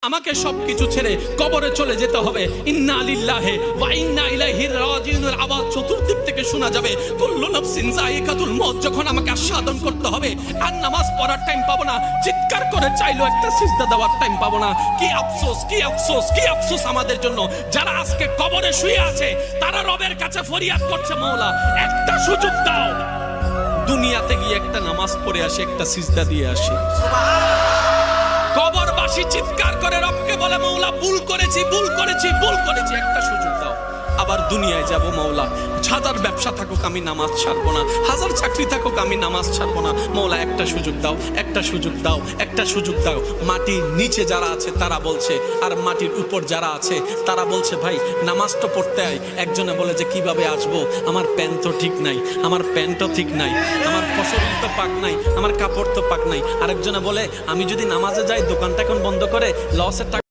আমাকে সবকিছু ছেড়ে কবরে চলে যেতে হবে। ইন্না লিল্লাহি ওয়া ইন্না ইলাইহি রাজিউনের আওয়াজ চতুর্দিক থেকে শোনা যাবে। কুল্লু নাফসিন যায়িকাতুল মউত। যখন আমাকে আস্বাদন করতে হবে আর নামাজ পড়ার টাইম পাবো না, চিৎকার করে চাইলো একটা সিজদা দেওয়ার টাইম পাবো না। কি আফসোস, কি আফসোস, কি আফসোস আমাদের জন্য যারা আজকে কবরে শুয়ে আছে। তারা রবের কাছে ফরিয়াদ করছে, মাওলা একটা সুযোগ দাও, দুনিয়াতে গিয়ে একটা নামাজ পড়ে আসি, একটা সিজদা দিয়ে আসি। কবরবাসী চিৎকার করে রবকে বলে, মাওলা ভুল করেছি, ভুল করেছি, ভুল করেছি, একটা সুযোগ দাও। আবার দুনিয়ায় যাব মাওলা, হাজার ব্যবসা থাকুক আমি নামাজ ছাড়বো না, হাজার চাকরি থাকুক আমি নামাজ ছাড়বো না। মাওলা একটা সুযোগ দাও, একটা সুযোগ দাও, একটা সুযোগ দাও। মাটির নিচে যারা আছে তারা বলছে, আর মাটির উপর যারা আছে তারা বলছে, ভাই নামাজ তো পড়তে আয়। একজনে বলে যে কিভাবে আসবো, আমার প্যান্ট তো ঠিক নাই, আমার প্যান্টও ঠিক নাই, আমার শরীর তো পাক নাই, আমার কাপড় তো পাক নাই। আরেকজনে বলে আমি যদি নামাজে যাই দোকানটা এখন বন্ধ করে লসের টাকা